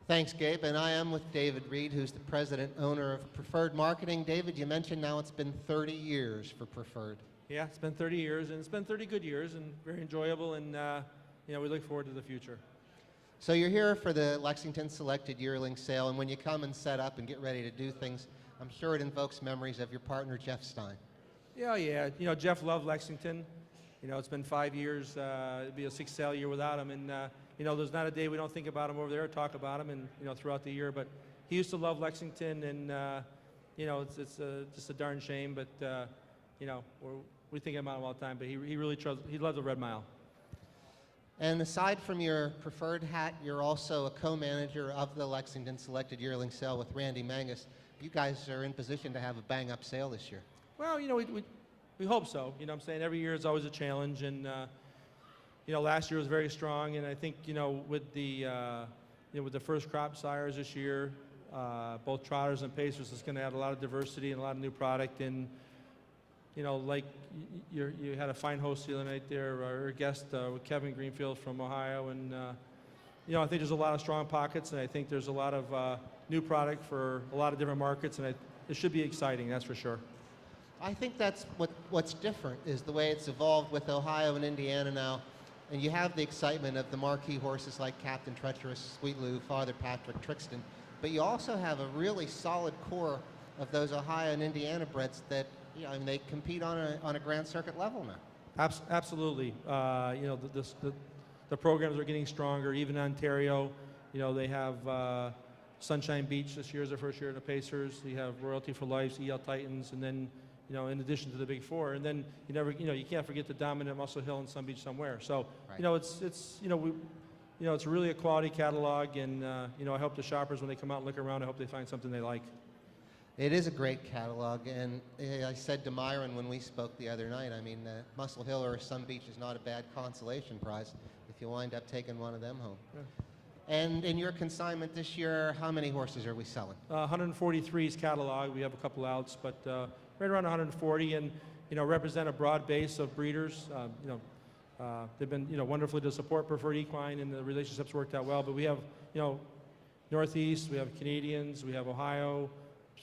Thanks, Gabe. And I am with David Reid, who's the president owner of Preferred Marketing. David, you mentioned now it's been 30 years for Preferred. Yeah, it's been 30 years, and it's been 30 good years, and very enjoyable, and we look forward to the future. So you're here for the Lexington Selected Yearling Sale, and when you come and set up and get ready to do things, I'm sure it invokes memories of your partner, Jeff Stein. Yeah. Jeff loved Lexington. It's been 5 years. It'd be a sixth sale year without him, and there's not a day we don't think about him over there or talk about him, and throughout the year. But he used to love Lexington, and it's just a darn shame. But we think about him all the time. But he really he loved the Red Mile. And aside from your Preferred hat, you're also a co-manager of the Lexington Selected Yearling Sale with Randy Mangus. You guys are in position to have a bang-up sale this year. Well, we hope so. I'm saying every year is always a challenge, and last year was very strong, and I think with the first crop sires this year, both trotters and pacers, is going to add a lot of diversity and a lot of new product. And like you had a fine host the other night there, our guest with Kevin Greenfield from Ohio, and I think there's a lot of strong pockets, and I think there's a lot of new product for a lot of different markets, and it should be exciting, that's for sure. I think that's what's different is the way it's evolved with Ohio and Indiana now. And you have the excitement of the marquee horses like Captain Treacherous, Sweet Lou, Father Patrick, Trixton. But you also have a really solid core of those Ohio and Indiana breds that, they compete on a Grand Circuit level now. Absolutely. The programs are getting stronger. Even in Ontario, they have Sunshine Beach this year is their first year at the Pacers. You have Royalty for Life, EL Titans, and then in addition to the Big Four, and then you can't forget the dominant Muscle Hill and Sun Beach somewhere. So right. It's really a quality catalog, and I hope the shoppers, when they come out and look around, I hope they find something they like. It is a great catalog, and I said to Myron when we spoke the other night, Muscle Hill or Sun Beach is not a bad consolation prize if you wind up taking one of them home. Yeah. And in your consignment this year, how many horses are we selling? 143's catalog. We have a couple outs, but right around 140, and represent a broad base of breeders. They've been wonderfully to support Preferred Equine, and the relationships worked out well. But we have Northeast, we have Canadians, we have Ohio,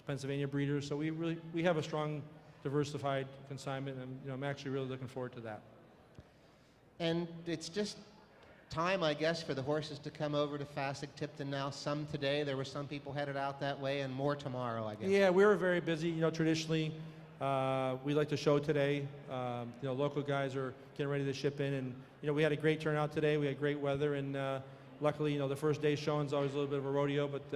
Pennsylvania breeders. So we have a strong, diversified consignment, and I'm actually really looking forward to that. And it's just time, I guess, for the horses to come over to Fasig-Tipton now. Some today. There were some people headed out that way, and more tomorrow, I guess. Yeah, we were very busy. Traditionally, we like to show today. Local guys are getting ready to ship in, and we had a great turnout today. We had great weather, and luckily, the first day showing is always a little bit of a rodeo, but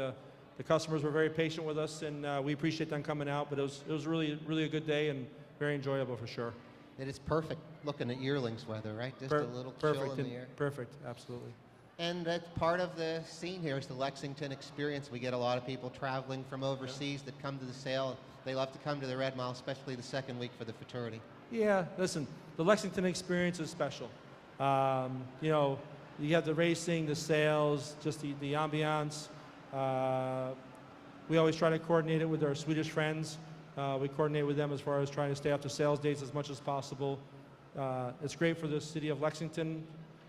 the customers were very patient with us, and we appreciate them coming out. But it was really a good day and very enjoyable for sure. It is perfect looking at yearlings weather, right? Just a little chill in the air. Perfect, absolutely. And that's part of the scene here is the Lexington experience. We get a lot of people traveling from overseas that come to the sale. They love to come to the Red Mile, especially the second week for the futurity. Yeah, listen, the Lexington experience is special. You have the racing, the sales, just the ambiance. We always try to coordinate it with our Swedish friends. We coordinate with them as far as trying to stay up to sales dates as much as possible. It's great for the city of Lexington.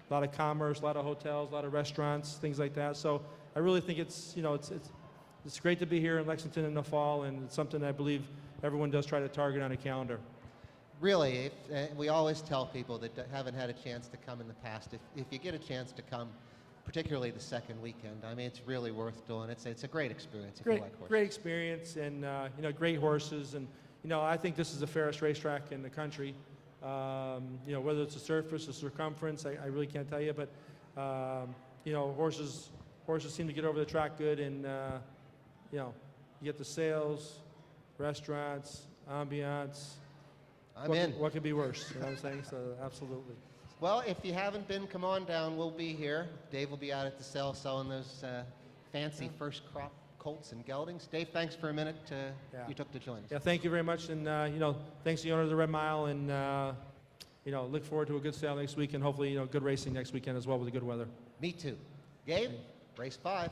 A lot of commerce, a lot of hotels, a lot of restaurants, things like that. So I really think it's great to be here in Lexington in the fall, and it's something I believe everyone does try to target on a calendar. Really, we always tell people that haven't had a chance to come in the past, if you get a chance to come, particularly the second weekend, it's really worth doing. It's a great experience if you like horses. Great experience, and great horses, and I think this is the fairest racetrack in the country. Whether it's a surface, a circumference, I really can't tell you, but horses seem to get over the track good, and you get the sales, restaurants, ambiance. What could be worse? You know what I'm saying? So absolutely. Well, if you haven't been, come on down. We'll be here. Dave will be out at the sale selling those fancy first crop colts and geldings. Dave, thanks for a minute you took to join us. Yeah, thank you very much, and thanks to the owner of the Red Mile, and look forward to a good sale next week, and hopefully good racing next weekend as well with the good weather. Me too. Gabe, race 5.